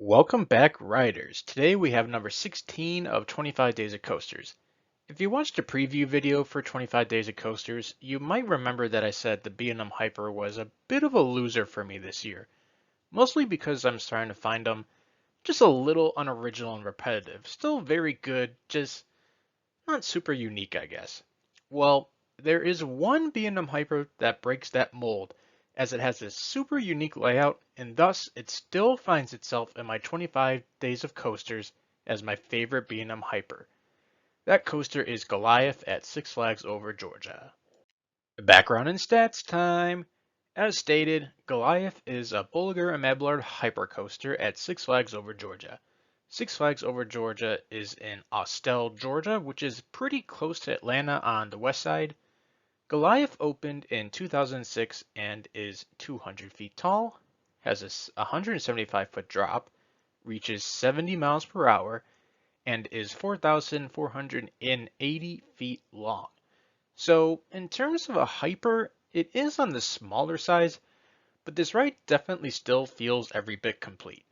Welcome back, riders. Today we have number 16 of 25 Days of Coasters. If you watched a preview video for 25 Days of Coasters, you might remember that I said the B&M Hyper was a bit of a loser for me this year, mostly because I'm starting to find them just a little unoriginal and repetitive. Still very good, just not super unique, I guess. Well, there is one B&M Hyper that breaks that mold, as it has a super unique layout, and thus it still finds itself in my 25 Days of Coasters as my favorite B&M Hyper. That coaster is Goliath at Six Flags Over Georgia. Background and stats time. As stated, Goliath is a Bolliger Mabillard Hyper coaster at Six Flags Over Georgia. Six Flags Over Georgia is in Austell, Georgia, which is pretty close to Atlanta on the west side. Goliath opened in 2006 and is 200 feet tall, has a 175-foot drop, reaches 70 miles per hour, and is 4,480 feet long. So, in terms of a hyper, it is on the smaller size, but this ride definitely still feels every bit complete.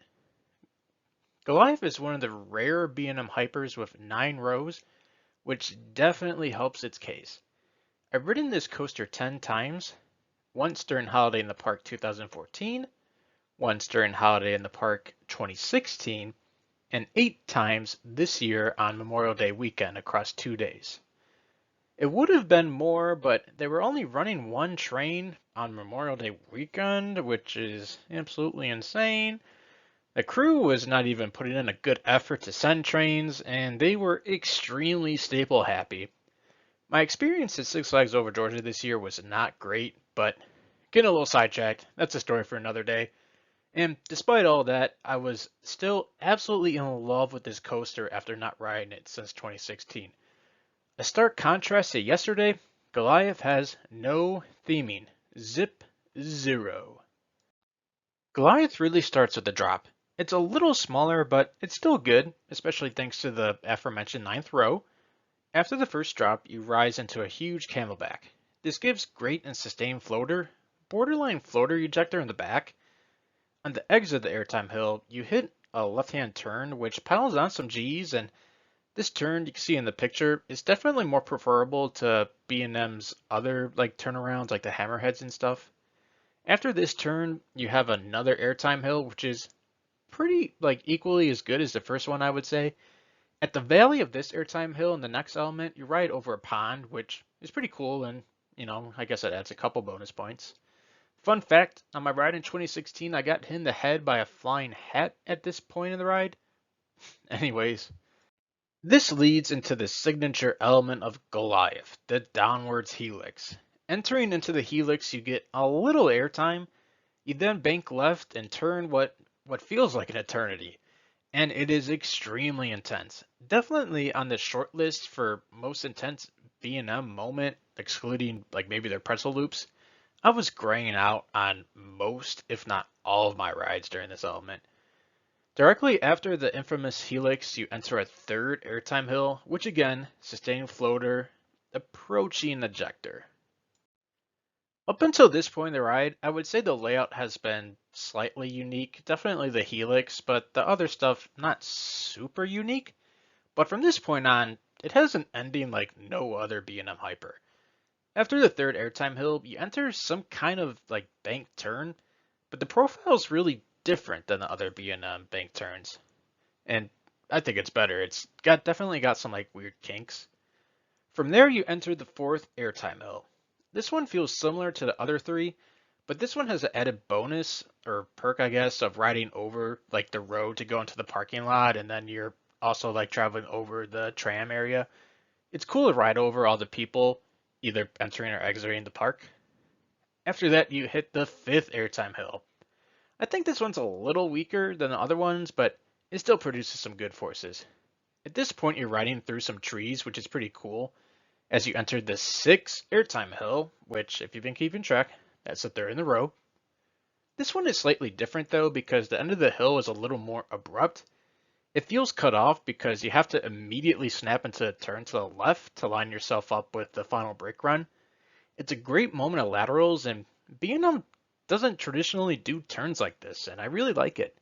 Goliath is one of the rare B&M hypers with 9 rows, which definitely helps its case. I've ridden this coaster 10 times, once during Holiday in the Park 2014, once during Holiday in the Park 2016, and 8 times this year on Memorial Day weekend across 2 days. It would have been more, but they were only running one train on Memorial Day weekend, which is absolutely insane. The crew was not even putting in a good effort to send trains, and they were extremely staple happy. My experience at Six Flags Over Georgia this year was not great, but getting a little sidetracked, that's a story for another day. And despite all that, I was still absolutely in love with this coaster after not riding it since 2016. A stark contrast to yesterday, Goliath has no theming. Zip zero. Goliath really starts with a drop. It's a little smaller, but it's still good, especially thanks to the aforementioned ninth row. After the first drop, you rise into a huge camelback. This gives great and sustained floater, borderline floater ejector in the back. On the exit of the airtime hill, you hit a left-hand turn, which piles on some G's, and this turn you can see in the picture is definitely more preferable to B&M's other like turnarounds, like the hammerheads and stuff. After this turn, you have another airtime hill, which is pretty like equally as good as the first one, I would say. At the valley of this airtime hill in the next element, you ride over a pond, which is pretty cool, and I guess it adds a couple bonus points. Fun fact, on my ride in 2016, I got hit in the head by a flying hat at this point in the ride. Anyways, this leads into the signature element of Goliath, the downwards helix. Entering into the helix, you get a little airtime. You then bank left and turn what feels like an eternity, and it is extremely intense. Definitely on the short list for most intense B&M moment, excluding like maybe their pretzel loops. I was graying out on most, if not all, of my rides during this element. Directly after the infamous helix, you enter a third airtime hill, which again, sustained floater, approaching ejector. Up until this point in the ride, I would say the layout has been slightly unique, definitely the helix, but the other stuff not super unique. But from this point on, it has an ending like no other B&M Hyper. After the third airtime hill, you enter some kind of like bank turn, but the profile is really different than the other B&M bank turns. And I think it's better. It's definitely got some like weird kinks. From there, you enter the fourth airtime hill. This one feels similar to the other three, but this one has an added bonus or perk, I guess, of riding over like the road to go into the parking lot, and then you're also like traveling over the tram area. It's cool to ride over all the people either entering or exiting the park. After that, you hit the fifth airtime hill. I think this one's a little weaker than the other ones, but it still produces some good forces. At this point, you're riding through some trees, which is pretty cool, as you enter the sixth airtime hill, which, if you've been keeping track, that's the third in the row. This one is slightly different though, because the end of the hill is a little more abrupt. It feels cut off because you have to immediately snap into a turn to the left to line yourself up with the final brake run. It's a great moment of laterals, and B&M doesn't traditionally do turns like this, and I really like it.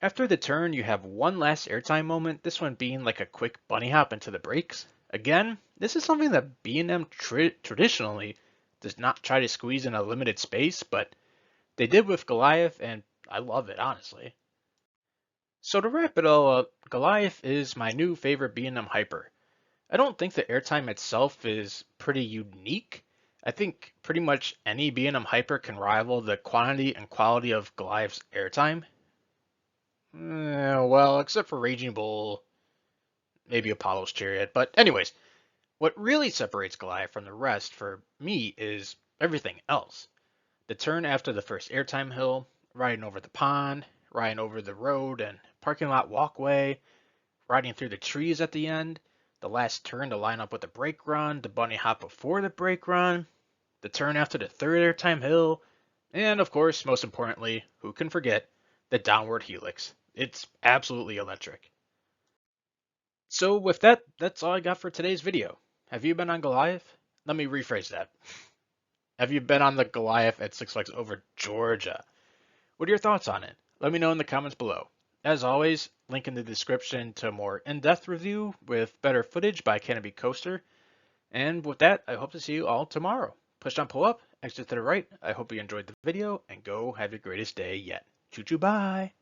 After the turn, you have one last airtime moment, this one being like a quick bunny hop into the brakes. Again, this is something that B&M traditionally does not try to squeeze in a limited space, but they did with Goliath, and I love it, honestly. So to wrap it all up, Goliath is my new favorite B&M Hyper. I don't think the airtime itself is pretty unique. I think pretty much any B&M Hyper can rival the quantity and quality of Goliath's airtime. Well, except for Raging Bull, maybe Apollo's Chariot. But anyways, what really separates Goliath from the rest for me is everything else. The turn after the first airtime hill, riding over the pond, riding over the road and parking lot walkway, riding through the trees at the end, the last turn to line up with the brake run, the bunny hop before the brake run, the turn after the third airtime hill, and of course, most importantly, who can forget, the downward helix. It's absolutely electric. So with that, that's all I got for today's video. Have you been on Goliath? Let me rephrase that. Have you been on the Goliath at Six Flags Over Georgia? What are your thoughts on it? Let me know in the comments below. As always, link in the description to a more in-depth review with better footage by Canopy Coaster. And with that, I hope to see you all tomorrow. Push down, pull up, exit to the right. I hope you enjoyed the video, and go have your greatest day yet. Choo choo, bye!